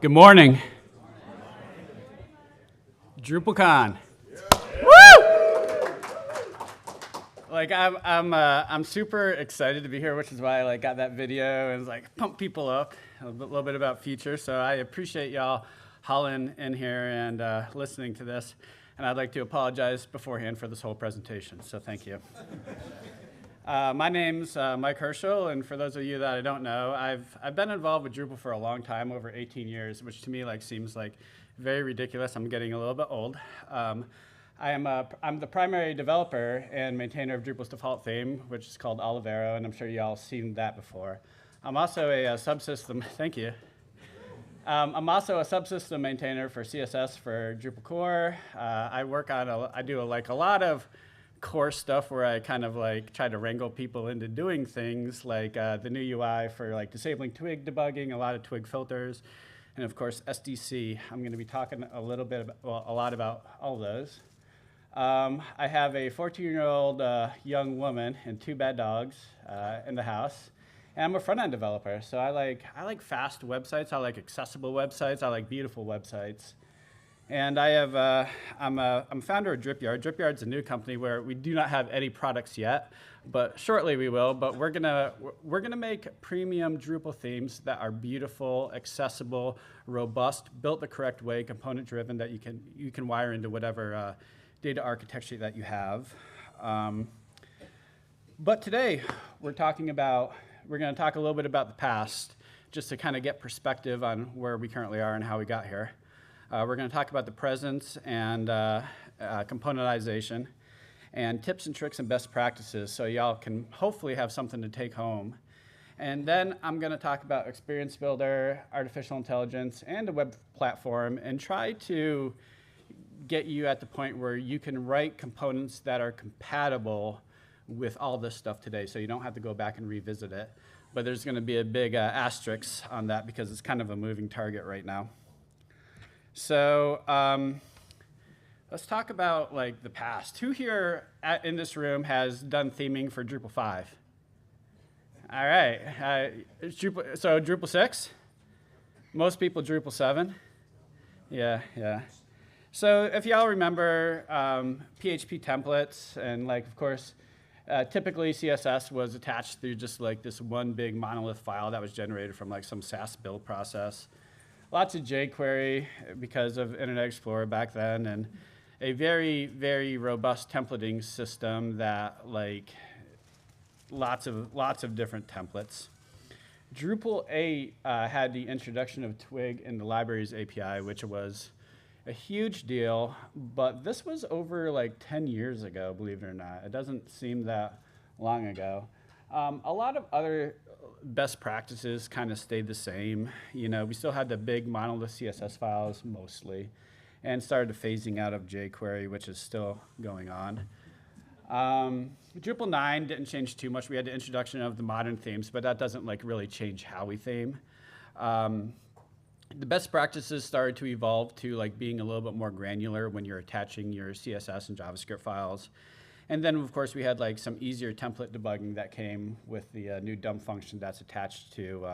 Good morning. DrupalCon. Woo! Like I'm super excited to be here, which is why I got that video and pump people up a little bit about future. So I appreciate y'all hauling in here and listening to this. And I'd like to apologize beforehand for this whole presentation. So thank you. My name's Mike Herschel, and for those of you that I don't know, I've been involved with Drupal for a long time, over 18 years, which to me seems very ridiculous. I'm getting a little bit old. I'm the primary developer and maintainer of Drupal's default theme, which is called Olivero, and I'm sure y'all seen that before. I'm also a subsystem. Thank you. I'm also a subsystem maintainer for CSS for Drupal core. I do a lot of core stuff where I kind of try to wrangle people into doing things like the new UI for disabling twig debugging, a lot of twig filters, and of course SDC. I'm going to be talking a lot about all those. I have a 14-year-old young woman and 2 bad dogs in the house, and I'm a front-end developer. So I like fast websites. I like accessible websites. I like beautiful websites. And I'm founder of DripYard. DripYard's a new company where we do not have any products yet, but shortly we will. But we're gonna make premium Drupal themes that are beautiful, accessible, robust, built the correct way, component-driven, that you can wire into whatever data architecture that you have. But today we're going to talk a little bit about the past, just to kind of get perspective on where we currently are and how we got here. We're going to talk about the presence and componentization and tips and tricks and best practices, so y'all can hopefully have something to take home. And then I'm going to talk about Experience Builder, artificial intelligence, and a web platform, and try to get you at the point where you can write components that are compatible with all this stuff today, so you don't have to go back and revisit it. But there's going to be a big asterisk on that because it's kind of a moving target right now. So let's talk about the past. Who here in this room has done theming for Drupal 5? All right. So Drupal 6? Most people Drupal 7? Yeah. So if y'all remember PHP templates, and of course, typically CSS was attached through just this one big monolith file that was generated from some SaaS build process. Lots of jQuery because of Internet Explorer back then, and a very, very robust templating system that lots of different templates. Drupal 8 had the introduction of Twig in the libraries API, which was a huge deal, but this was over 10 years ago, believe it or not. It doesn't seem that long ago. A lot of other best practices kind of stayed the same. We still had the big monolith CSS files mostly, and started phasing out of jQuery, which is still going on. Drupal 9 didn't change too much. We had the introduction of the modern themes, but that doesn't really change how we theme. The best practices started to evolve to being a little bit more granular when you're attaching your CSS and JavaScript files. And then, of course, we had some easier template debugging that came with the new dump function that's attached to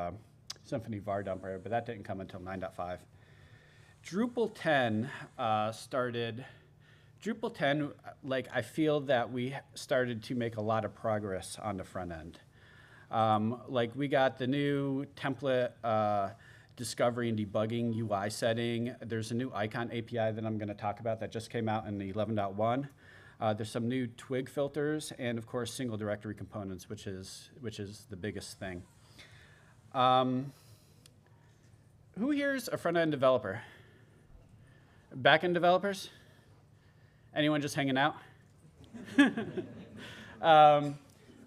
Symfony var dumper, but that didn't come until 9.5. Drupal 10 Drupal 10, I feel that we started to make a lot of progress on the front end. We got the new template discovery and debugging UI setting. There's a new icon API that I'm going to talk about that just came out in the 11.1. There's some new Twig filters, and of course single directory components, which is the biggest thing. Who here is a front-end developer? Back-end developers? Anyone just hanging out?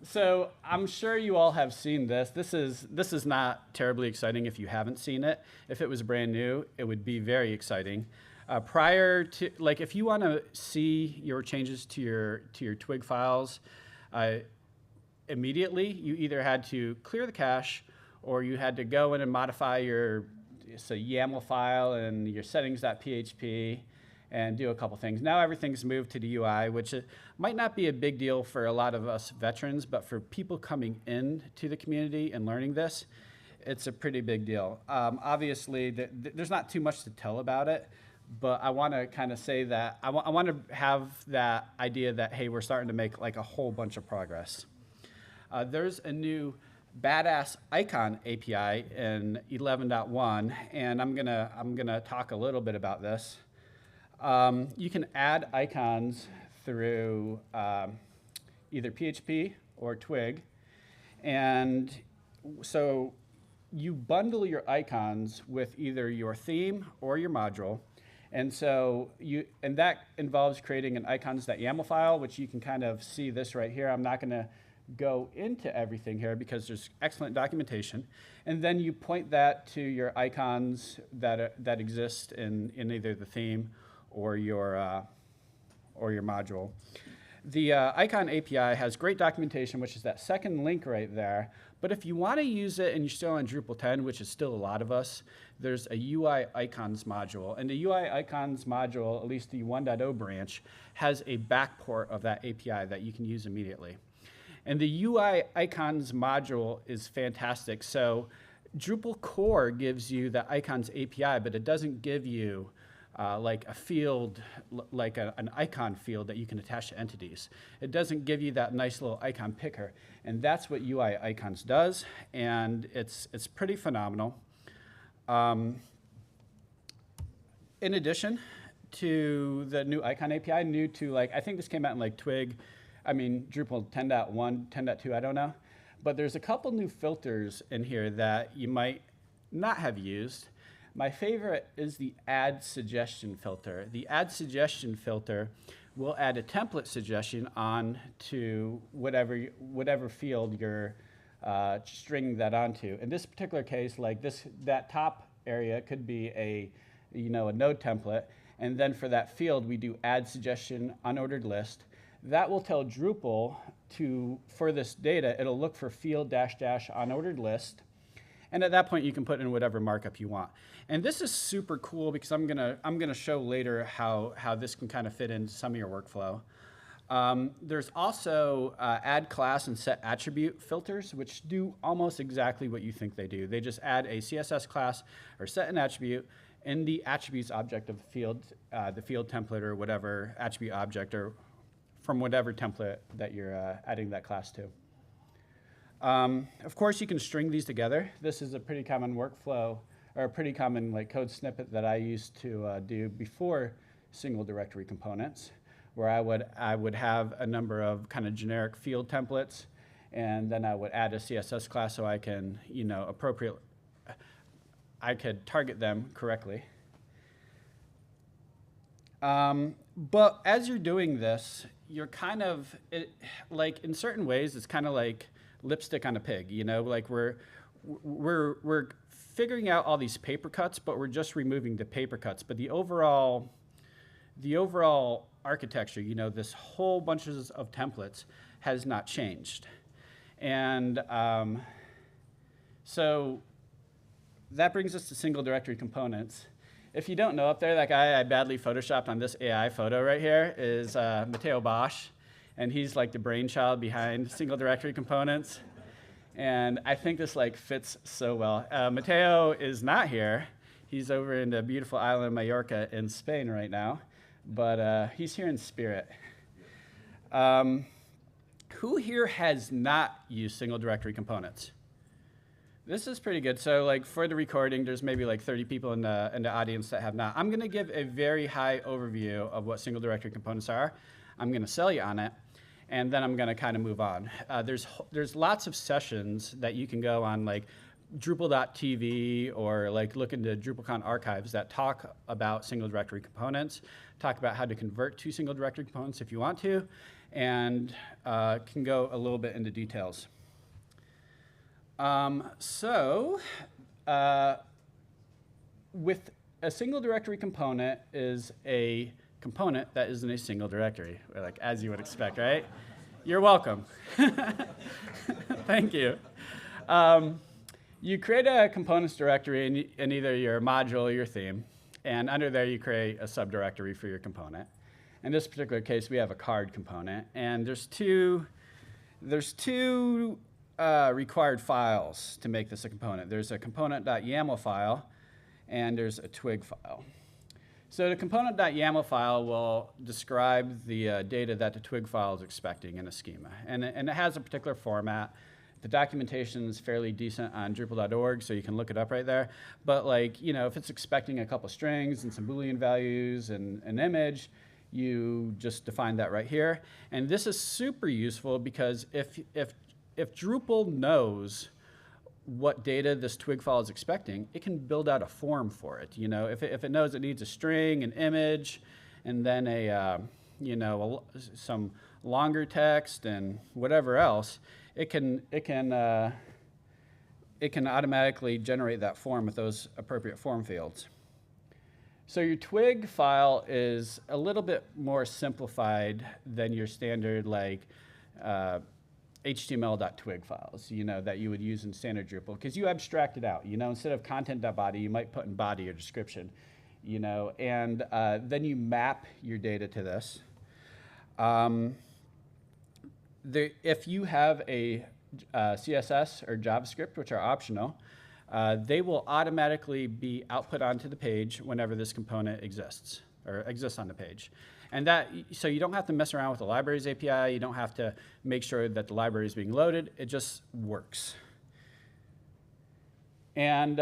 So I'm sure you all have seen this. This is not terribly exciting if you haven't seen it. If it was brand new, it would be very exciting. Prior to, if you want to see your changes to your Twig files immediately, you either had to clear the cache, or you had to go in and modify your YAML file and your settings.php and do a couple things. Now everything's moved to the UI, which might not be a big deal for a lot of us veterans, but for people coming into the community and learning this, it's a pretty big deal. Obviously, there's not too much to tell about it, but I want to kind of say that I want to have that idea that, hey, we're starting to make like a whole bunch of progress. There's a new badass icon API in 11.1, and I'm gonna talk a little bit about this. You can add icons through either PHP or Twig, and so you bundle your icons with either your theme or your module, and that involves creating an icons.yaml file, which you can kind of see this right here. I'm not going to go into everything here because there's excellent documentation, and then you point that to your icons that exist in either the theme or your module. The icon API has great documentation, which is that second link right there. But if you want to use it and you're still on Drupal 10, which is still a lot of us, there's a UI icons module. And the UI icons module, at least the 1.0 branch, has a backport of that API that you can use immediately. And the UI icons module is fantastic. So Drupal core gives you the icons API, but it doesn't give you like a field, like an icon field that you can attach to entities. It doesn't give you that nice little icon picker. And that's what UI icons does. And it's pretty phenomenal. In addition to the new icon API, new to like, I think this came out in like Twig, Drupal 10.1, 10.2, I don't know. But there's a couple new filters in here that you might not have used. My favorite is the add suggestion filter. The add suggestion filter will add a template suggestion on to whatever field you're stringing that onto. In this particular case, like that top area could be a node template, and then for that field we do add suggestion unordered list. That will tell Drupal for this data, it'll look for field -- unordered list. And at that point, you can put in whatever markup you want. And this is super cool because I'm gonna show later how this can kind of fit into some of your workflow. There's also add class and set attribute filters, which do almost exactly what you think they do. They just add a CSS class or set an attribute in the attributes object of the field template or whatever attribute object or from whatever template that you're adding that class to. Of course, you can string these together. This is a pretty common workflow, or a pretty common like code snippet that I used to do before single directory components, where I would have a number of kind of generic field templates, and then I would add a CSS class so I can, I could target them correctly. But as you're doing this, you're kind of, like in certain ways, it's kind of like lipstick on a pig, like we're figuring out all these paper cuts, but we're just removing the paper cuts. But the overall architecture, this whole bunches of templates has not changed. And so that brings us to single directory components. If you don't know, up there, that guy I badly photoshopped on this AI photo right here is Matteo Bosch. And he's like the brainchild behind single directory components. And I think this like fits so well. Matteo is not here. He's over in the beautiful island of Mallorca in Spain right now. But he's here in spirit. Who here has not used single directory components? This is pretty good. So like for the recording, there's maybe like 30 people in the audience that have not. I'm going to give a very high overview of what single directory components are. I'm going to sell you on it, and then I'm going to kind of move on. There's lots of sessions that you can go on, like Drupal.tv, or like look into DrupalCon archives that talk about single directory components, talk about how to convert to single directory components if you want to, and can go a little bit into details. With a single directory component is a component that is in a single directory, like as you would expect, right? You're welcome. Thank you. You create a components directory in either your module or your theme, and under there you create a subdirectory for your component. In this particular case, we have a card component, and there's two required files to make this a component. There's a component.yaml file, and there's a twig file. So the component.yaml file will describe the data that the twig file is expecting in a schema. And it has a particular format. The documentation is fairly decent on Drupal.org, so you can look it up right there. But like, you know, if it's expecting a couple strings and some Boolean values and an image, you just define that right here. And this is super useful because if Drupal knows what data this twig file is expecting, it can build out a form for it. You know, if it knows it needs a string, an image, and then some longer text and whatever else, it can automatically generate that form with those appropriate form fields. So your twig file is a little bit more simplified than your standard like HTML.twig files, you know, that you would use in standard Drupal, because you abstract it out. You know, instead of content.body, you might put in body or description, you know, and then you map your data to this. If you have a CSS or JavaScript, which are optional, they will automatically be output onto the page whenever this component exists on the page. And so you don't have to mess around with the libraries API. You don't have to make sure that the library is being loaded. It just works. And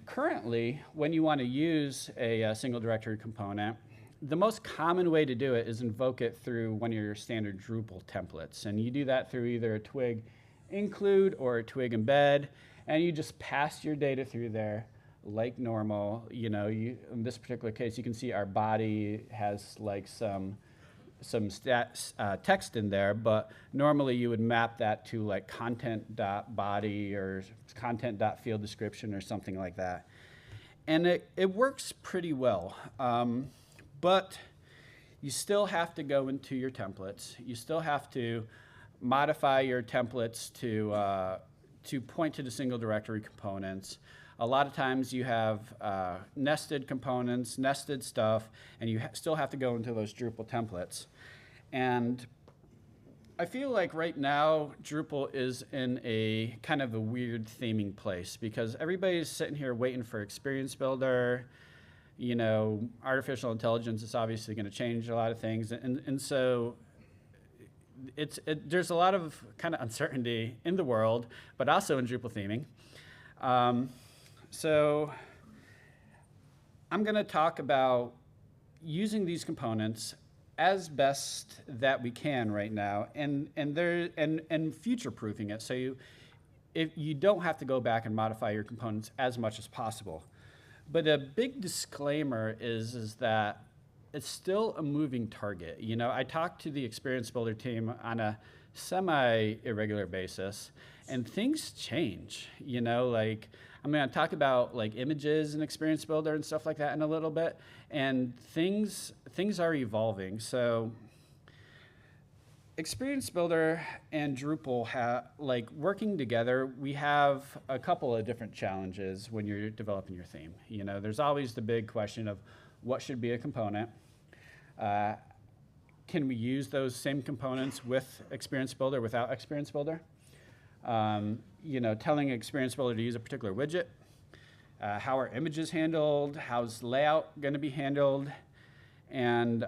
currently, when you want to use a single directory component, the most common way to do it is invoke it through one of your standard Drupal templates. And you do that through either a twig include or a twig embed. And you just pass your data through there like normal. You know, in this particular case, you can see our body has like some text in there, but normally you would map that to like content.body or content.field description or something like that. And it works pretty well. But you still have to go into your templates. You still have to modify your templates to point to the single directory components. A lot of times you have nested components, nested stuff, and you still have to go into those Drupal templates. And I feel like right now Drupal is in a kind of a weird theming place because everybody's sitting here waiting for Experience Builder. You know, artificial intelligence is obviously going to change a lot of things, and so there's a lot of kind of uncertainty in the world, but also in Drupal theming. So I'm going to talk about using these components as best that we can right now, and future-proofing it, so you don't have to go back and modify your components as much as possible. But a big disclaimer is that it's still a moving target. You know, I talk to the Experience Builder team on a semi-irregular basis, and things change. You know, like I'm going to talk about like images and Experience Builder and stuff like that in a little bit, and things are evolving. So Experience Builder and Drupal like working together. We have a couple of different challenges when you're developing your theme. You know, there's always the big question of what should be a component. Can we use those same components with Experience Builder without Experience Builder? You know, telling Experience Builder to use a particular widget. How are images handled? How's layout going to be handled? And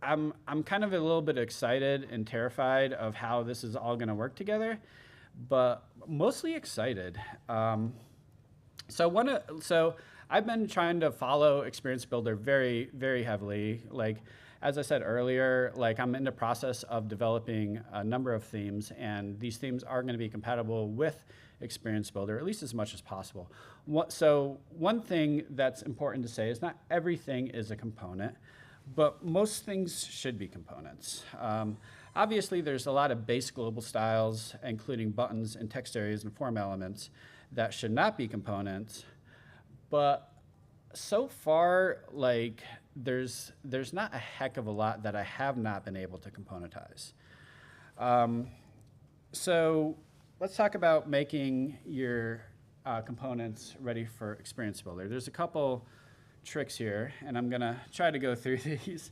I'm kind of a little bit excited and terrified of how this is all going to work together, but mostly excited. So I've been trying to follow Experience Builder very, very heavily. Like, as I said earlier, like I'm in the process of developing a number of themes, and these themes are going to be compatible with Experience Builder, at least as much as possible. So one thing that's important to say is not everything is a component, but most things should be components. Obviously, there's a lot of base global styles, including buttons and text areas and form elements, that should not be components. But so far, like there's not a heck of a lot that I have not been able to componentize. So let's talk about making your components ready for Experience Builder. There's a couple tricks here, and I'm going to try to go through these.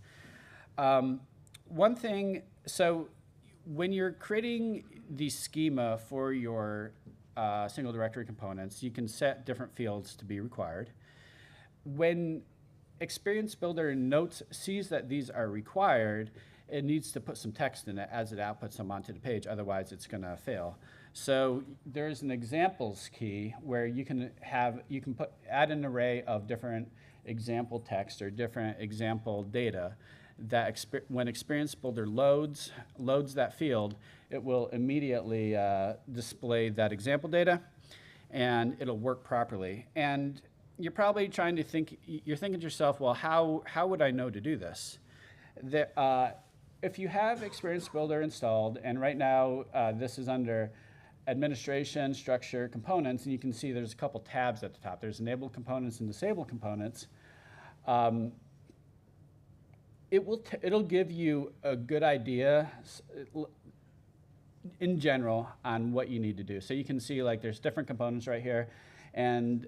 One thing, so when you're creating the schema for your single directory components, you can set different fields to be required. When Experience Builder sees that these are required, it needs to put some text in it as it outputs them onto the page, otherwise it's going to fail. So there's an examples key where you can add an array of different example text or different example data that when Experience Builder loads that field, it will immediately display that example data, and it'll work properly. And you're probably trying to you're thinking to yourself, well, how would I know to do this? If you have Experience Builder installed, and right now this is under Administration, Structure, Components, and you can see there's a couple tabs at the top. There's Enabled Components and Disabled Components. It'll give you a good idea in general on what you need to do. So you can see like there's different components right here, and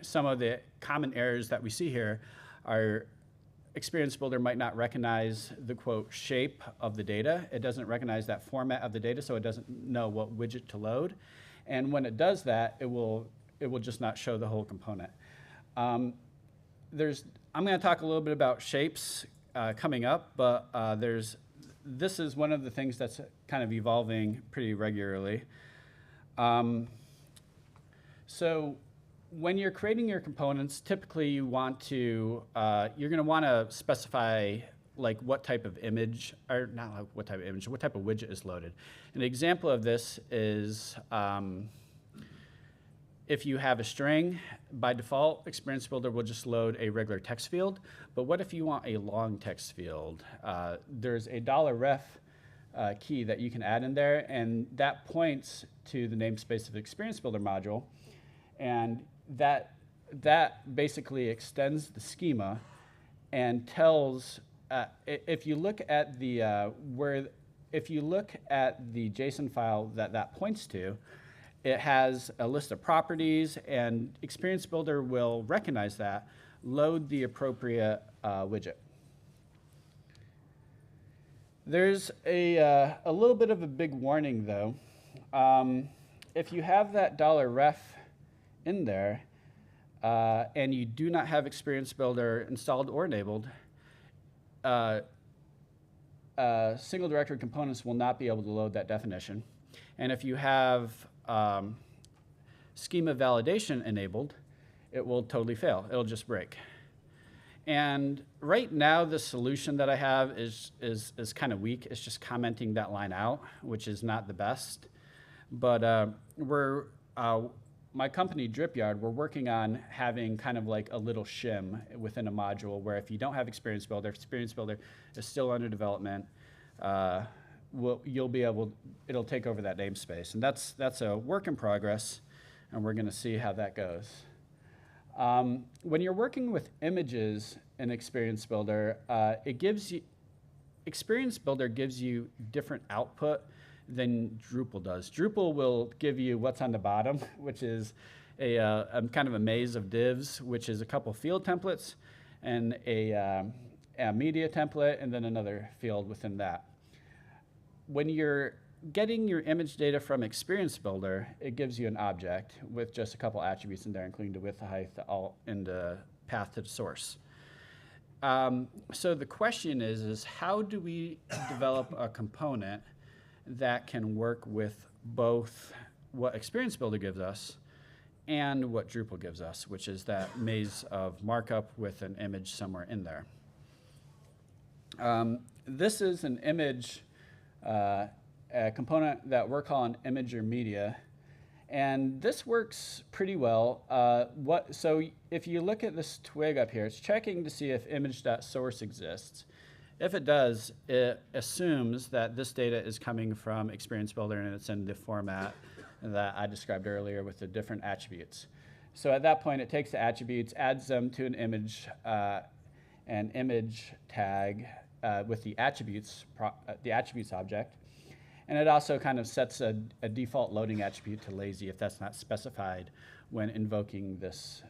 some of the common errors that we see here are Experience Builder might not recognize the, quote, shape of the data. It doesn't recognize that format of the data, so it doesn't know what widget to load. And when it does that, it will just not show the whole component. I'm going to talk a little bit about shapes coming up, but this is one of the things that's kind of evolving pretty regularly. So when you're creating your components, typically you want to, you're going to want to specify like what type of image, or not like what type of image, what type of widget is loaded. An example of this is if you have a string, by default, Experience Builder will just load a regular text field. But what if you want a long text field? There's a $ref key that you can add in there, and that points to the namespace of the Experience Builder module. And that basically extends the schema and tells, if you look at the JSON file that points to, it has a list of properties, and Experience Builder will recognize that, load the appropriate widget. There's a little bit of a big warning though. If you have that $ref in there and you do not have Experience Builder installed or enabled, single directory components will not be able to load that definition. And if you have schema validation enabled, it will totally fail. It'll just break. And right now, the solution that I have is kind of weak. It's just commenting that line out, which is not the best. But my company, DripYard, we're working on having kind of like a little shim within a module where if you don't have Experience Builder is still under development, it'll take over that namespace. And that's a work in progress, and we're going to see how that goes. When you're working with images in Experience Builder, Experience Builder gives you different output than Drupal does. Drupal will give you what's on the bottom, which is a kind of a maze of divs, which is a couple field templates and a media template, and then another field within that. When you're getting your image data from Experience Builder, it gives you an object with just a couple attributes in there, including the width, the height, the alt, and the path to the source. So the question is how do we develop a component that can work with both what Experience Builder gives us and what Drupal gives us, which is that maze of markup with an image somewhere in there. This is an image a component that we're calling image or media, and this works pretty well. So if you look at this twig up here, it's checking to see if image.source exists. If it does, it assumes that this data is coming from Experience Builder and it's in the format that I described earlier with the different attributes. So at that point, it takes the attributes, adds them to an image tag with the attributes object. And it also kind of sets a default loading attribute to lazy if that's not specified when invoking this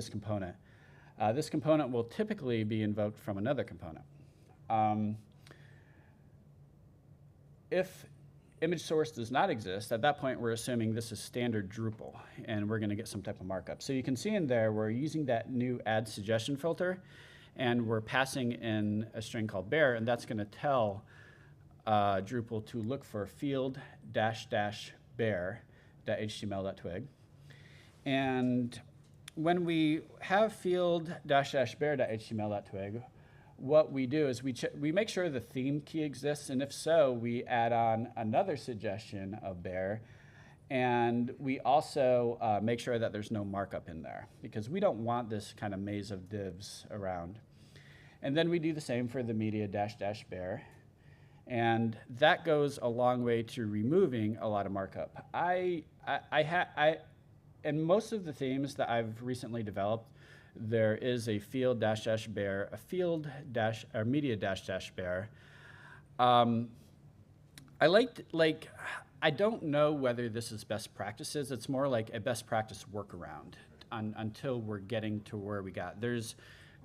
component. This component will typically be invoked from another component. If image source does not exist, at that point we're assuming this is standard Drupal, and we're going to get some type of markup. So you can see in there we're using that new add suggestion filter, and we're passing in a string called bear, and that's going to tell Drupal to look for field -- bear.html.twig. And when we have field -- bear.html.twig, what we do is we make sure the theme key exists, and if so, we add on another suggestion of bear, and we also make sure that there's no markup in there, because we don't want this kind of maze of divs around. And then we do the same for the media -- bear, and that goes a long way to removing a lot of markup. In most of the themes that I've recently developed, there is a field -- bear, a field - or media - bear. I don't know whether this is best practices. It's more like a best practice workaround until we're getting to where we got. There's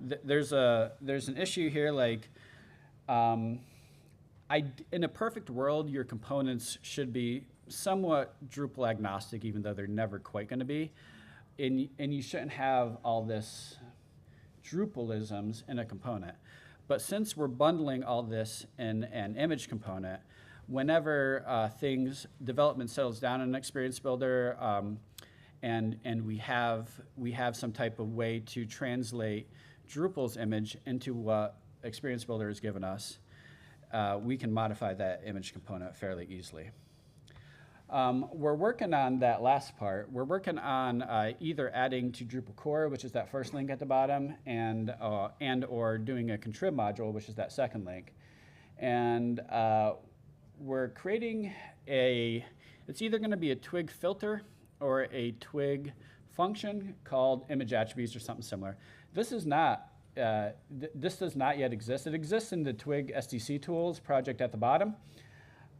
an issue here, like, in a perfect world, your components should be somewhat Drupal agnostic, even though they're never quite going to be. And you shouldn't have all this Drupalisms in a component. But since we're bundling all this in an image component, whenever development settles down in an Experience Builder, and we have some type of way to translate Drupal's image into what Experience Builder has given us, we can modify that image component fairly easly. We're working on that last part. We're working on either adding to Drupal core, which is that first link at the bottom, and or doing a contrib module, which is that second link. And we're creating it's either going to be a twig filter or a twig function called image attributes or something similar. This is not, this does not yet exist. It exists in the twig SDC tools project at the bottom.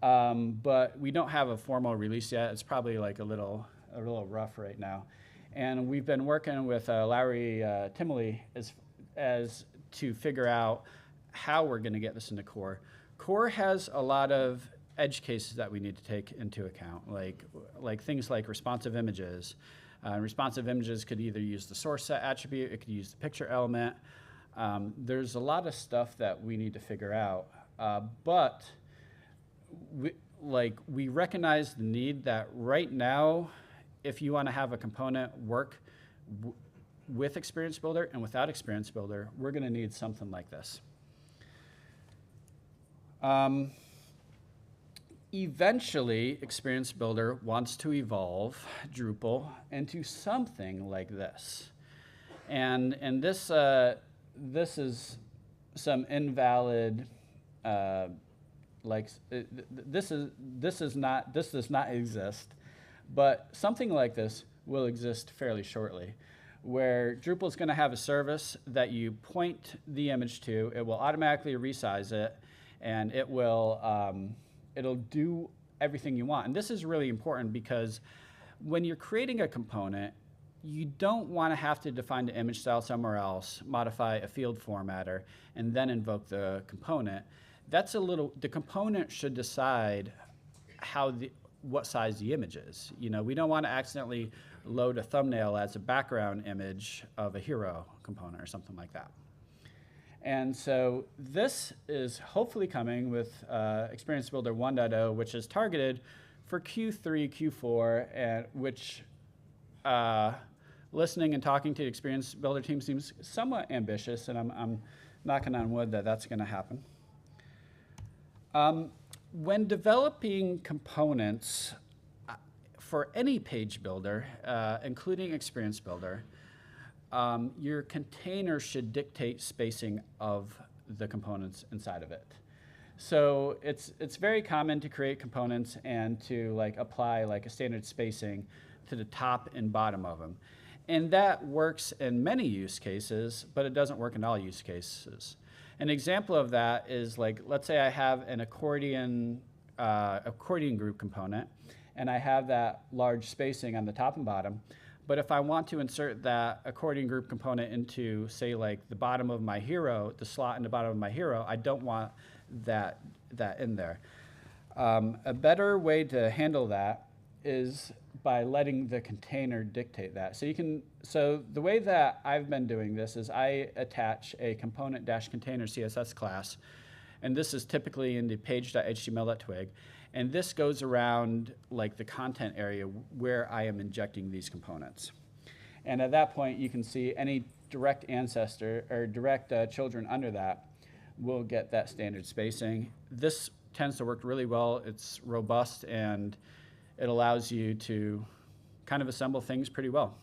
But we don't have a formal release yet. It's probably like a little rough right now. And we've been working with Larry Timley as to figure out how we're going to get this into core. Core has a lot of edge cases that we need to take into account, like things like responsive images. Responsive images could either use the source set attribute, it could use the picture element. There's a lot of stuff that we need to figure out, but we recognize the need that right now, if you want to have a component work with Experience Builder and without Experience Builder, we're going to need something like this. Eventually, Experience Builder wants to evolve Drupal into something like this. And this is some invalid, this does not exist, but something like this will exist fairly shortly, where Drupal is going to have a service that you point the image to, it will automatically resize it, and it will it'll do everything you want. And this is really important because when you're creating a component, you don't want to have to define the image style somewhere else, modify a field formatter, and then invoke the component. The component should decide what size the image is. We don't want to accidentally load a thumbnail as a background image of a hero component or something like that. And so this is hopefully coming with Experience Builder 1.0, which is targeted for Q3, Q4, and which listening and talking to the Experience Builder team seems somewhat ambitious, and I'm knocking on wood that that's going to happen. When developing components for any page builder, including Experience Builder, your container should dictate spacing of the components inside of it. So it's very common to create components and to apply a standard spacing to the top and bottom of them. And that works in many use cases, but it doesn't work in all use cases. An example of that is let's say I have an accordion group component, and I have that large spacing on the top and bottom. But if I want to insert that accordion group component into, say, the bottom of my hero, the slot in the bottom of my hero, I don't want that in there. A better way to handle that is by letting the container dictate that. So the way that I've been doing this is I attach a component-container CSS class, and this is typically in the page.html.twig, and this goes around like the content area where I am injecting these components. And at that point, you can see any direct ancestor or direct children under that will get that standard spacing. This tends to work really well. It's robust, and it allows you to kind of assemble things pretty well.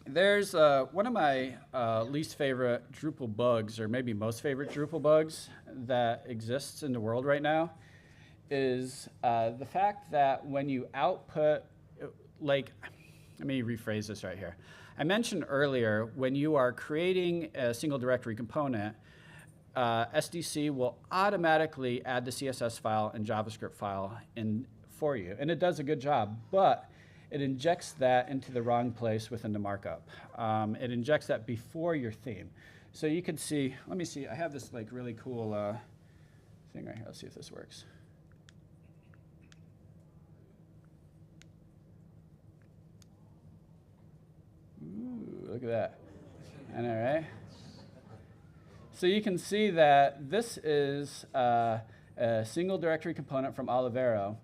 There's one of my least favorite Drupal bugs, or maybe most favorite Drupal bugs that exists in the world right now, is the fact that when you output, like, let me rephrase this right here. I mentioned earlier, when you are creating a single directory component, SDC will automatically add the CSS file and JavaScript file in for you. And it does a good job, but it injects that into the wrong place within the markup. It injects that before your theme. So you can see, let me see, I have this like really cool thing right here. Let's see if this works. Ooh, look at that. I know, right? So you can see that this is a single directory component from Olivero,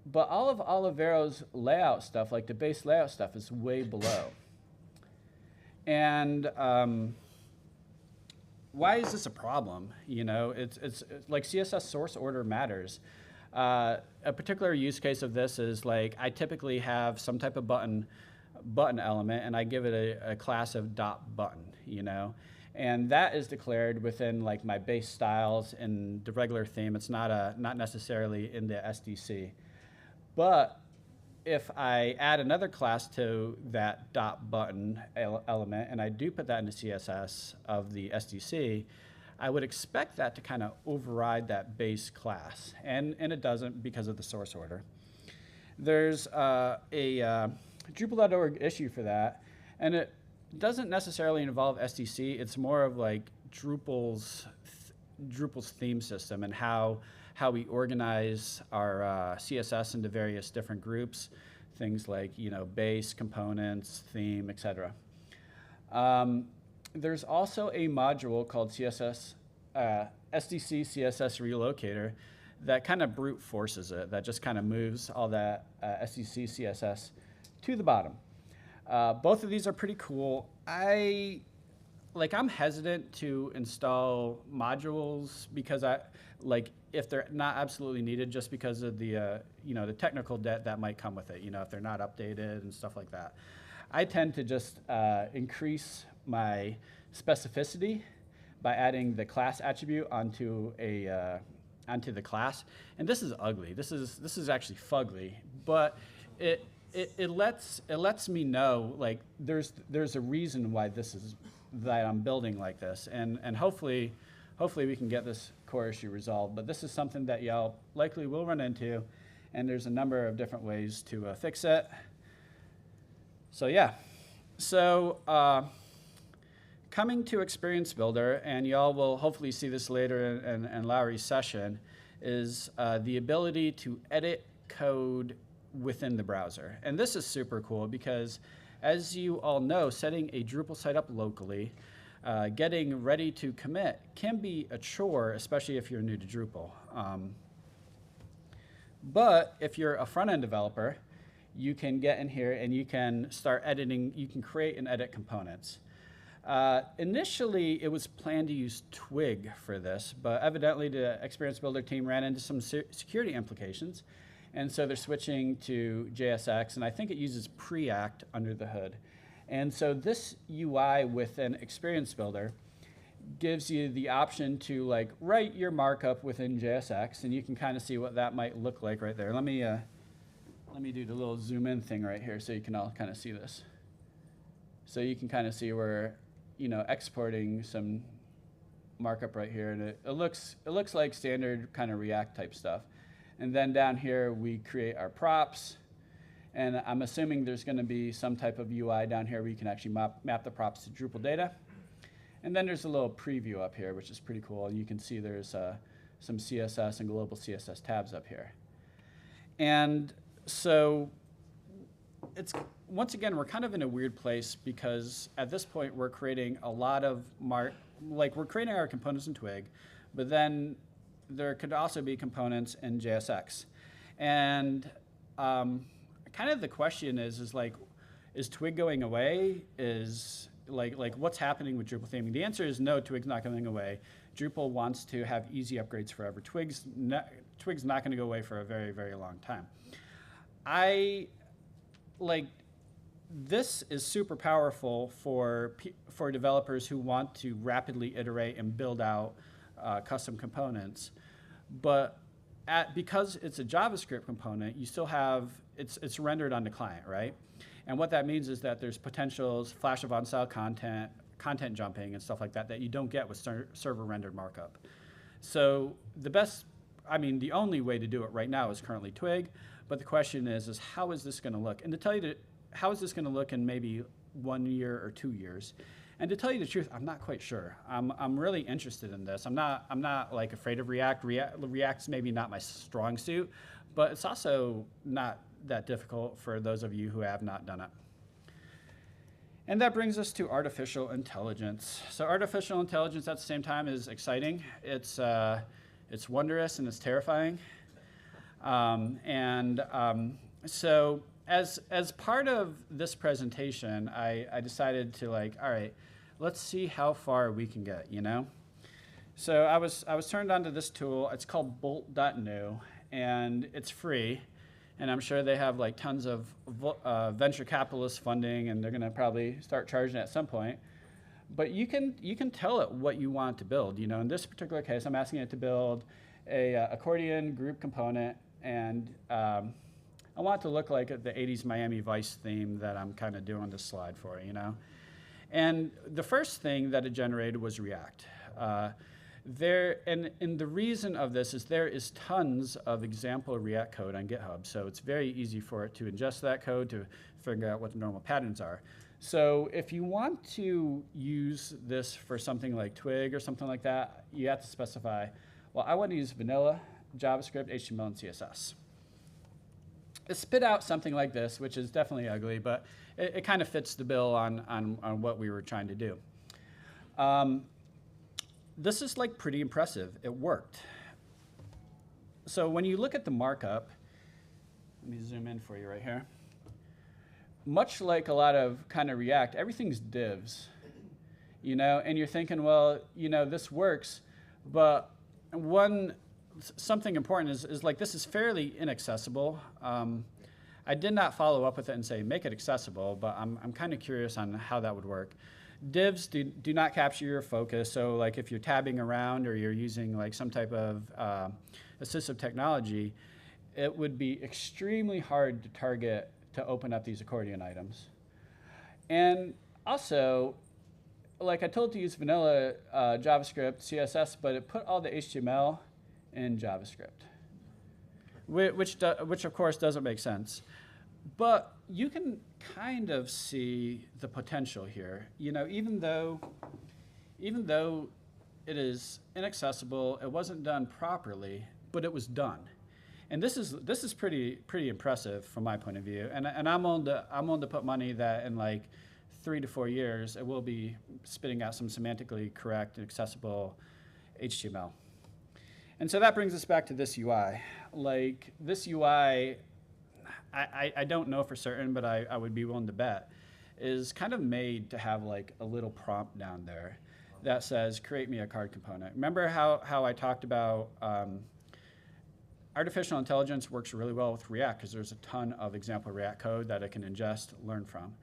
but all of Olivero's layout stuff, like the base layout stuff, is way below. And why is this a problem? You know, it's like CSS source order matters. A particular use case of this is like I typically have some type of button element, and I give it a class of .button, you know. And that is declared within like my base styles in the regular theme. It's not necessarily in the SDC. But if I add another class to that .button element, and I do put that in the CSS of the SDC, I would expect that to kind of override that base class. And it doesn't because of the source order. There's a Drupal.org issue for that, and it doesn't necessarily involve SDC. It's more of like Drupal's theme system and how we organize our CSS into various different groups, things like, you know, base, components, theme, etc. There's also a module called SDC CSS Relocator that kind of brute forces it, that just kind of moves all that SDC CSS to the bottom. Both of these are pretty cool. I'm hesitant to install modules because if they're not absolutely needed, just because of the the technical debt that might come with it. You know, if they're not updated and stuff like that. I tend to just increase my specificity by adding the class attribute onto the class. And this is ugly. This is actually fugly, but it lets me know like there's a reason why that I'm building like this, and hopefully we can get this core issue resolved. But this is something that y'all likely will run into, and there's a number of different ways to fix it. So yeah, coming to Experience Builder, and y'all will hopefully see this later in Lowry's session, is the ability to edit code within the browser. And this is super cool because, as you all know, setting a Drupal site up locally, getting ready to commit can be a chore, especially if you're new to Drupal. But if you're a front-end developer, you can get in here and you can start editing. You can create and edit components. Initially, it was planned to use Twig for this, but evidently the Experience Builder team ran into some security implications. And so they're switching to JSX, and I think it uses Preact under the hood. And so this UI within Experience Builder gives you the option to like write your markup within JSX, and you can kind of see what that might look like right there. Let me do the little zoom in thing right here so you can all kind of see this. So you can kind of see where, you know, exporting some markup right here, and it looks like standard kind of React type stuff. And then down here, we create our props. And I'm assuming there's going to be some type of UI down here where you can actually map the props to Drupal data. And then there's a little preview up here, which is pretty cool. You can see there's some CSS and global CSS tabs up here. And so once again, we're kind of in a weird place because at this point we're creating a lot of we're creating our components in Twig, but then there could also be components in JSX. And kind of the question is like, is Twig going away? Is like what's happening with Drupal theming? The answer is no, Twig's not going away. Drupal wants to have easy upgrades forever. Twig's not going to go away for a very, very long time. This is super powerful for developers who want to rapidly iterate and build out custom components. But because it's a JavaScript component, you still have, it's rendered on the client, right? And what that means is that there's potentials, flash of on-style content jumping and stuff like that that you don't get with server rendered markup. So the only way to do it right now is currently Twig, but the question is how is this going to look? And to tell you how is this going to look in maybe 1 year or 2 years? And to tell you the truth, I'm not quite sure. I'm really interested in this. I'm not like afraid of React. React's maybe not my strong suit, but it's also not that difficult for those of you who have not done it. And that brings us to artificial intelligence. So artificial intelligence at the same time is exciting. It's wondrous and it's terrifying. So as part of this presentation, I decided to all right, let's see how far we can get, you know? So I was turned on to this tool. It's called bolt.new, and it's free. And I'm sure they have tons of venture capitalist funding, and they're going to probably start charging at some point. But you can tell it what you want to build. You know, in this particular case, I'm asking it to build a accordion group component, and I want it to look like the 80s Miami Vice theme that I'm kind of doing this slide for, you know. And the first thing that it generated was React. And the reason of this is there is tons of example React code on GitHub, so it's very easy for it to ingest that code to figure out what the normal patterns are. So if you want to use this for something like Twig or something like that, you have to specify, well, I want to use vanilla, JavaScript, HTML, and CSS. It spit out something like this, which is definitely ugly, but it kind of fits the bill on what we were trying to do. This is pretty impressive. It worked. So when you look at the markup, let me zoom in for you right here. Much like a lot of kind of React, everything's divs, you know, and you're thinking, well, you know, this works, but something important is this is fairly inaccessible. I did not follow up with it and say, make it accessible, but I'm kind of curious on how that would work. Divs do not capture your focus, so if you're tabbing around or you're using some type of assistive technology, it would be extremely hard to target to open up these accordion items. And also, I told it to use vanilla JavaScript, CSS, but it put all the HTML in JavaScript, which of course doesn't make sense. But you can kind of see the potential here. You know, even though it is inaccessible, it wasn't done properly, but it was done. And this is pretty impressive from my point of view. And I'm willing to put money that in 3 to 4 years it will be spitting out some semantically correct and accessible HTML. And so that brings us back to this UI. This UI, I don't know for certain, but I would be willing to bet, is kind of made to have a little prompt down there that says, create me a card component. Remember how I talked about artificial intelligence works really well with React because there's a ton of example React code that it can ingest, learn from.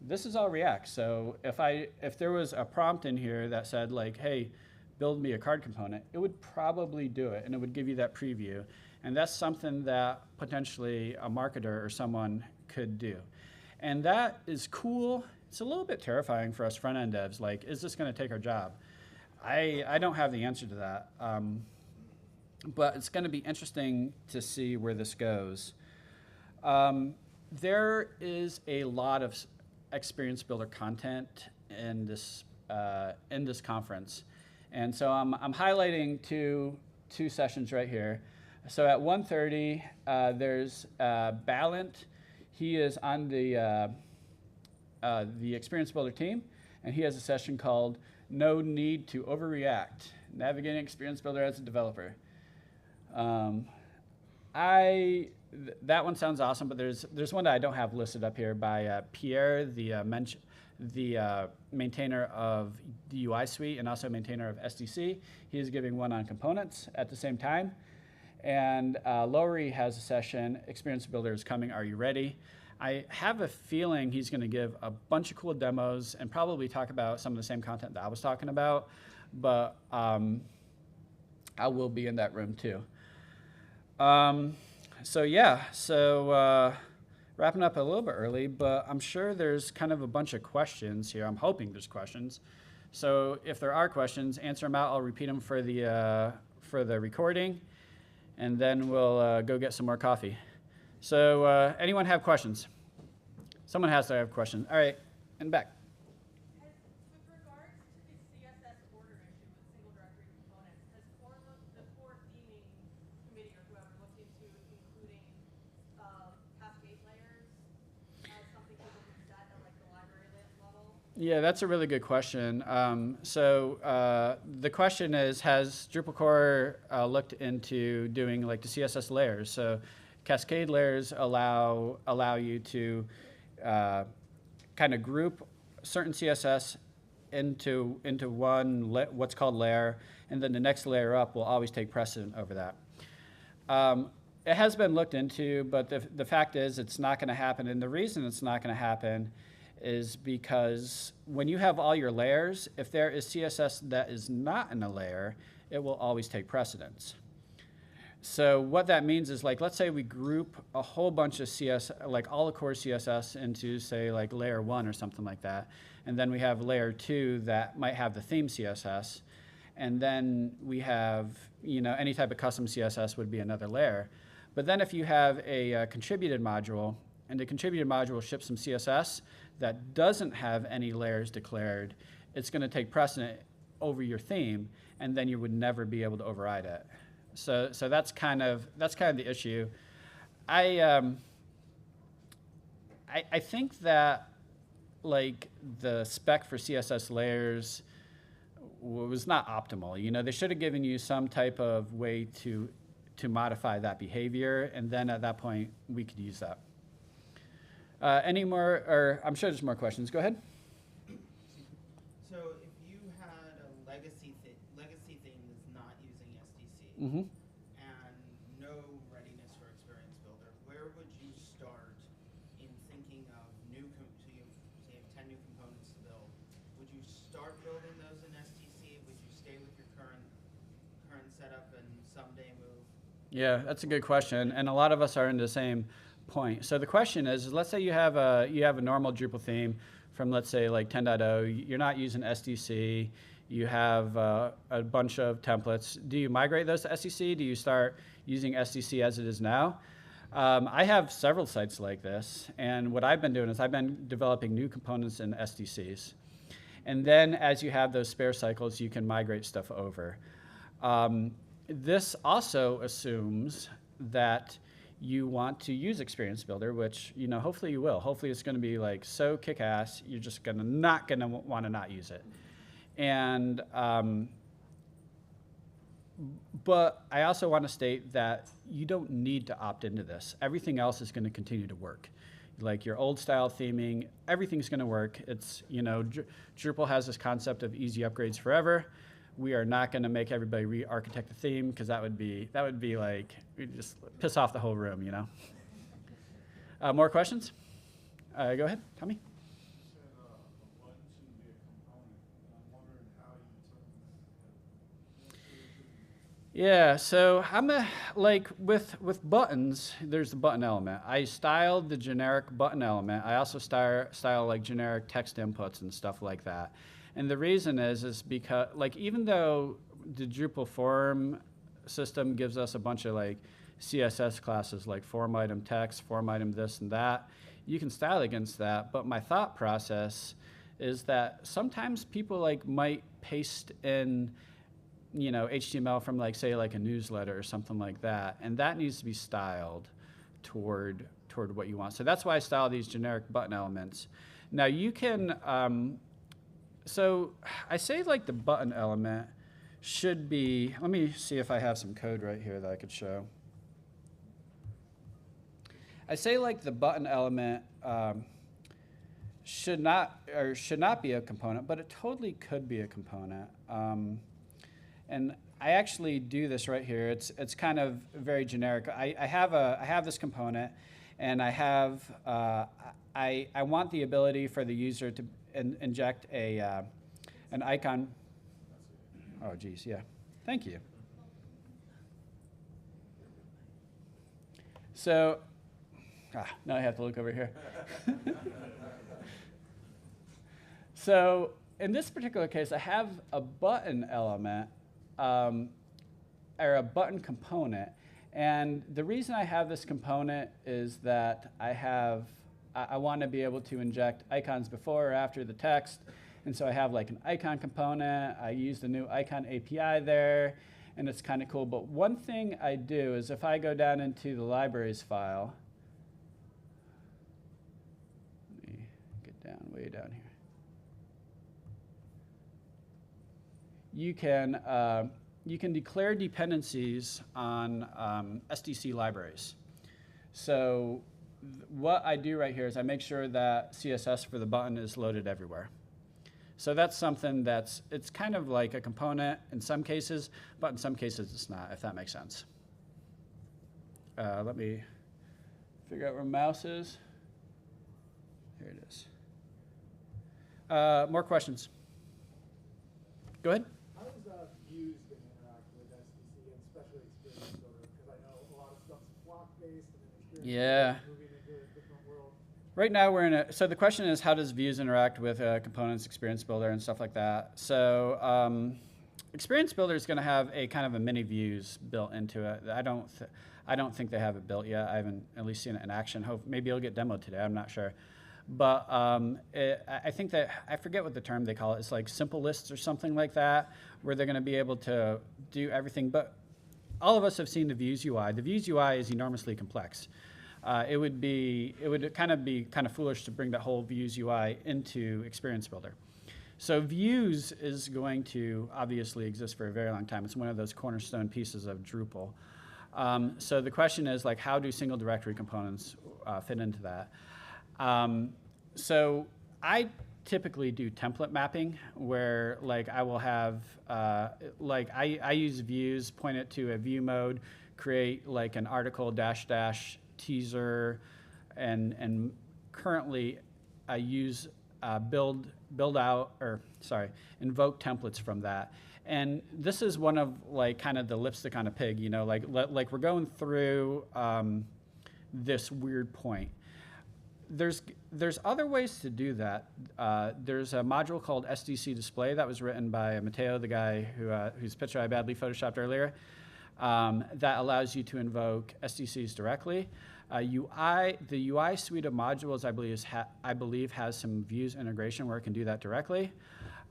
This is all React, so if there was a prompt in here that said hey, build me a card component, it would probably do it, and it would give you that preview. And that's something that potentially a marketer or someone could do. And that is cool. It's a little bit terrifying for us front-end devs. Is this going to take our job? I don't have the answer to that. But it's going to be interesting to see where this goes. There is a lot of experience builder content in this conference. And so I'm highlighting two two sessions right here. So at 1:30, there's Ballant. He is on the Experience Builder team, and he has a session called No Need to Overreact, Navigating Experience Builder as a Developer. That one sounds awesome, but there's one that I don't have listed up here by Pierre, the maintainer of the UI suite and also maintainer of SDC. He is giving one on components at the same time. And Lowry has a session, Experience Builder is coming, are you ready? I have a feeling he's going to give a bunch of cool demos and probably talk about some of the same content that I was talking about, but I will be in that room too. So wrapping up a little bit early, but I'm sure there's kind of a bunch of questions here. I'm hoping there's questions. So if there are questions, answer them out. I'll repeat them for the recording, and then we'll go get some more coffee. So anyone have questions? Someone has to have questions. All right, and back. With regards to the CSS order issue with single directory components, has the core theming committee or whoever looked into including cascade layers as something people can set at like the library level? Yeah, that's a really good question. The question is, has Drupal core looked into doing like the CSS layers? So cascade layers allow you to kind of group certain CSS into one what's called layer, and then the next layer up will always take precedent over that. It has been looked into, but the fact is it's not going to happen, and the reason it's not going to happen is because when you have all your layers, if there is CSS that is not in a layer, it will always take precedence. So what that means is, like, let's say we group a whole bunch of CSS, like all the core CSS into, say, like layer 1 or something like that, and then we have layer 2 that might have the theme CSS, and then we have, any type of custom CSS would be another layer. But then if you have a contributed module, and the contributed module ships some CSS that doesn't have any layers declared, it's going to take precedent over your theme, and then you would never be able to override it. So that's kind of the issue. I think that like the spec for CSS layers was not optimal. They should have given you some type of way to modify that behavior, and then at that point we could use that. Any more, or I'm sure there's more questions. Go ahead. So if you had a legacy thing that's not using SDC, Mm-hmm. and no readiness for Experience Builder, where would you start in thinking of so you have 10 new components to build? Would you start building those in SDC? Would you stay with your current setup and someday move? Yeah, that's a good question, and a lot of us are in the same point. So the question is, let's say you have a normal Drupal theme from, let's say, like 10.0. You're not using SDC. You have a bunch of templates. Do you migrate those to SDC? Do you start using SDC as it is now? I have several sites like this, and what I've been doing is I've been developing new components in SDCs. And then as you have those spare cycles, you can migrate stuff over. This also assumes that you want to use Experience Builder, which, hopefully you will. Hopefully it's going to be like so kick-ass, you're just not going to want to not use it. And, but I also want to state that you don't need to opt into this. Everything else is going to continue to work. Like your old style theming, everything's going to work. It's, Drupal has this concept of easy upgrades forever. We are not going to make everybody re-architect the theme, because that would be like, we'd just piss off the whole room, More questions? Go ahead, Tommy. Yeah, so I'm with buttons, there's the button element. I styled the generic button element. I also style like generic text inputs and stuff like that. And the reason is because, like, even though the Drupal form system gives us a bunch of like CSS classes like form item text, form item this and that, you can style against that. But my thought process is that sometimes people like might paste in HTML from like, say, like a newsletter or something like that, and that needs to be styled toward what you want. So that's why I style these generic button elements. Now you can, so I say like the button element should be, let me see if I have some code right here that I could show. I say like the button element should not be a component, but it totally could be a component. And I actually do this right here. It's kind of very generic. I have this component, and I want the ability for the user to inject an icon. Oh, geez, yeah. Thank you. So, now I have to look over here. So in this particular case, I have a button element, or a button component. And the reason I have this component is that I want to be able to inject icons before or after the text. And so I have like an icon component. I use the new icon API there, and it's kind of cool. But one thing I do is if I go down into the libraries file, let me get down, way down here. You can declare dependencies on SDC libraries. So what I do right here is I make sure that CSS for the button is loaded everywhere. So that's something it's kind of like a component in some cases, but in some cases it's not, if that makes sense. Let me figure out where mouse is. Here it is. More questions? Go ahead. How does views going to interact with SDC and especially Experience Builder? Because I know a lot of stuff's block-based and then Experience Builder is moving into a different world. Right now so the question is, how does views interact with components, Experience Builder, and stuff like that? So Experience Builder is going to have a kind of a mini views built into it. I don't think they have it built yet. I haven't at least seen it in action. Maybe it'll get demoed today. I'm not sure. But I think that, I forget what the term they call it. It's like simple lists or something like that, where they're going to be able to do everything. But all of us have seen the Views UI. The Views UI is enormously complex. It would be kind of foolish to bring that whole Views UI into Experience Builder. So Views is going to obviously exist for a very long time. It's one of those cornerstone pieces of Drupal. So the question is, like, how do single directory components fit into that? So I typically do template mapping, where like I will have I use views, point it to a view mode, create like an article -- teaser, and currently I use invoke templates from that. And this is one of like kind of the lipstick on a pig, like we're going through this weird point. There's other ways to do that. There's a module called SDC display that was written by Matteo, the guy whose picture I badly photoshopped earlier, that allows you to invoke SDCs directly. The UI suite of modules, I believe has some views integration where it can do that directly.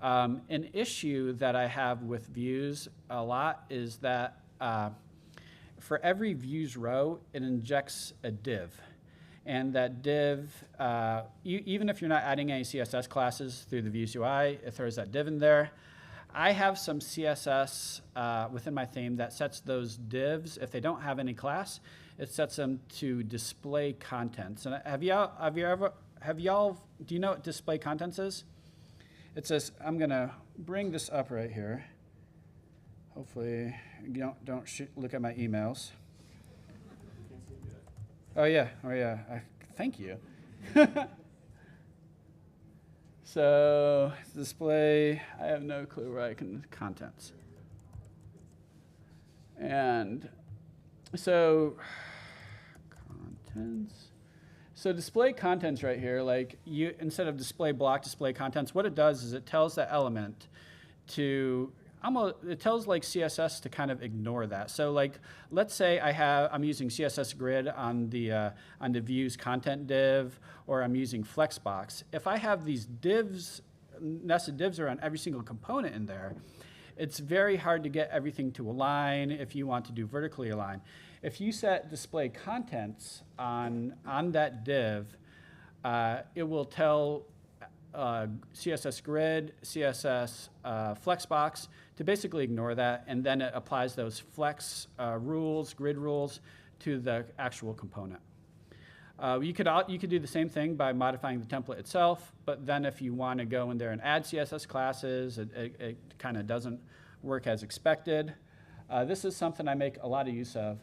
An issue that I have with views a lot is that for every views row, it injects a div. And that div, even if you're not adding any CSS classes through the Views UI, it throws that div in there. I have some CSS within my theme that sets those divs, if they don't have any class, it sets them to display contents. And do you know what display contents is? It says, I'm gonna bring this up right here. Hopefully you don't look at my emails. Oh yeah, thank you. So display, I have no clue where I can, contents. And so contents. So display contents right here, like instead of display block, display contents, what it does is it tells that element to, it tells like CSS to kind of ignore that. So like, let's say I'm using CSS grid on the views content div, or I'm using Flexbox. If I have these divs, nested divs around every single component in there, It's very hard to get everything to align if you want to do vertically align. If you set display contents on that div, it will tell CSS grid, CSS flexbox to basically ignore that, and then it applies those flex rules, grid rules, to the actual component. You could do the same thing by modifying the template itself, but then if you want to go in there and add CSS classes, it kind of doesn't work as expected. This is something I make a lot of use of.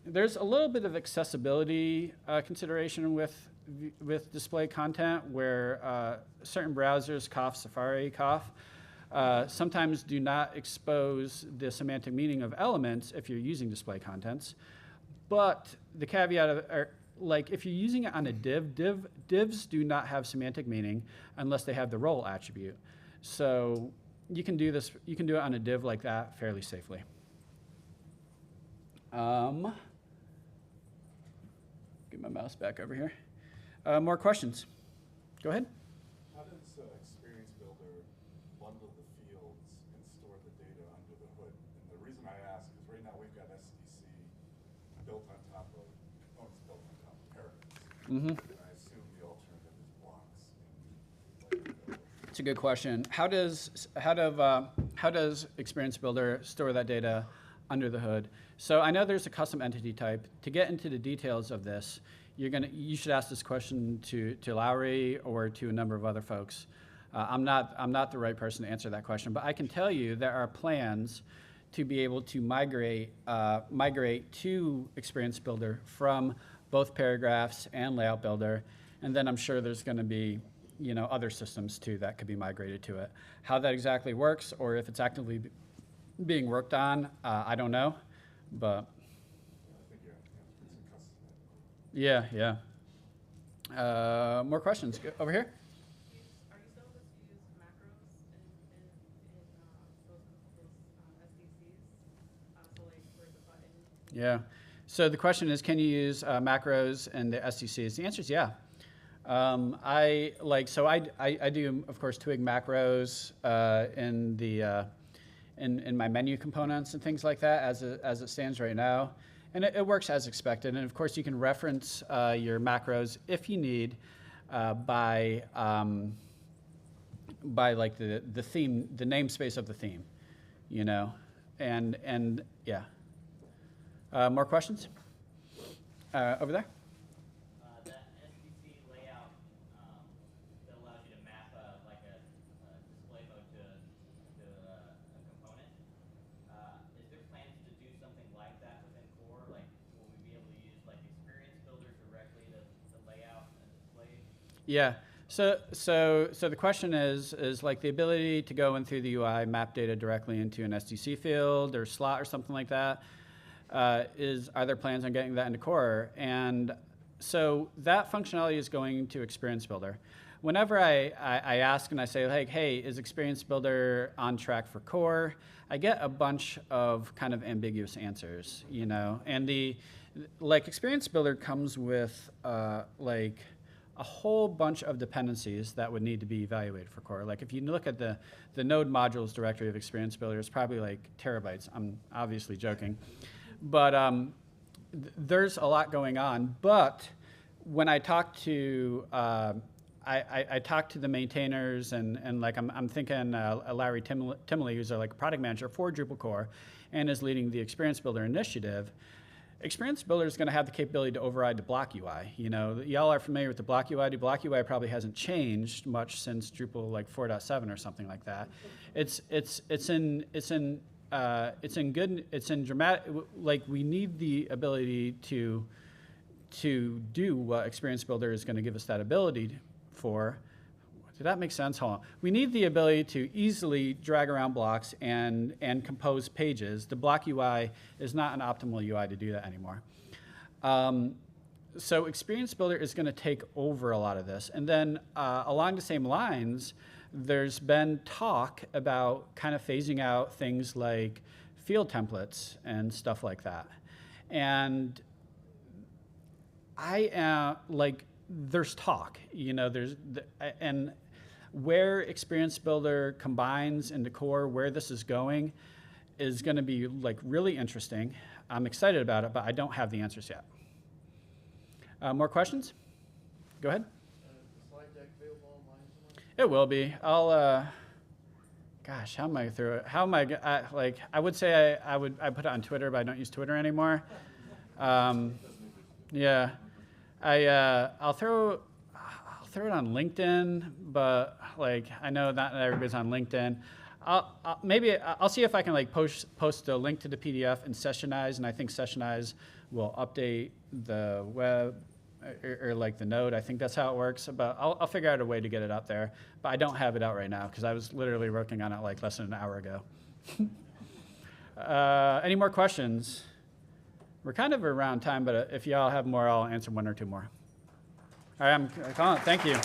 There's a little bit of accessibility consideration with display content where certain browsers, Safari, sometimes do not expose the semantic meaning of elements if you're using display contents. But the caveat like if you're using it on a divs do not have semantic meaning unless they have the role attribute. So you can do it on a div like that fairly safely. Get my mouse back over here. More questions? Go ahead. How does Experience Builder bundle the fields and store the data under the hood? And the reason I ask is right now we've got SDC built on top of components built on top of paragraphs. Mm-hmm. And I assume the alternative is blocks. It's a good question. How does Experience Builder store that data under the hood? So I know there's a custom entity type. To get into the details of this, you should ask this question to Lowry or to a number of other folks. I'm not the right person to answer that question, but I can tell you there are plans to be able to migrate to Experience Builder from both Paragraphs and Layout Builder, and then I'm sure there's going to be other systems too that could be migrated to it. How that exactly works, or if it's actively being worked on, I don't know, but. I think you're custom. Yeah. More questions? Over here? Are you still able to use macros in those SDCs? So like for the button? Yeah. So the question is, can you use macros and the SDCs? The answer is yeah. I do, of course, twig macros in my menu components and things like that as it stands right now. And it works as expected. And of course, you can reference your macros if you need by like the theme, the namespace of the theme, and yeah. More questions? Over there? That SDC layout that allows you to map like a display mode to a component. Is there plans to do something like that within Core? Like, will we be able to use like Experience Builder directly to lay out a display? Yeah. So the question is like the ability to go in through the UI, map data directly into an SDC field or slot or something like that. Are there plans on getting that into Core? And so that functionality is going to Experience Builder. Whenever I ask and I say, like, hey, is Experience Builder on track for Core? I get a bunch of kind of ambiguous answers, And Experience Builder comes with like a whole bunch of dependencies that would need to be evaluated for Core. Like if you look at the node modules directory of Experience Builder, it's probably like terabytes. I'm obviously joking. But there's a lot going on. But when I talk to I talk to the maintainers and like I'm thinking Larry Timley, who's like a product manager for Drupal core, and is leading the Experience Builder initiative. Experience Builder is going to have the capability to override the block UI. Y'all are familiar with the block UI. The block UI probably hasn't changed much since Drupal like 4.7 or something like that. It's in dramatic, like we need the ability to do what Experience Builder is going to give us that ability for. Did that make sense? Hold on. We need the ability to easily drag around blocks and compose pages. The block UI is not an optimal UI to do that anymore. So Experience Builder is going to take over a lot of this. And then along the same lines, there's been talk about kind of phasing out things like field templates and stuff like that. And I am like, there's talk, and where Experience Builder combines into core, where this is going, is going to be like really interesting. I'm excited about it, but I don't have the answers yet. More questions? Go ahead. The slide deck available online somewhere? It will be. I'll, gosh, how am I through it? How am I, like, I would say I put it on Twitter, but I don't use Twitter anymore. Yeah. I'll throw it on LinkedIn, but like, I know not everybody's on LinkedIn. I'll see if I can like post a link to the PDF in Sessionize, and I think Sessionize will update the web or like the node. I think that's how it works, but I'll figure out a way to get it out there. But I don't have it out right now because I was literally working on it like less than an hour ago. Any more questions? We're kind of around time, but if y'all have more, I'll answer one or two more. All right, I'm calling it. Thank you.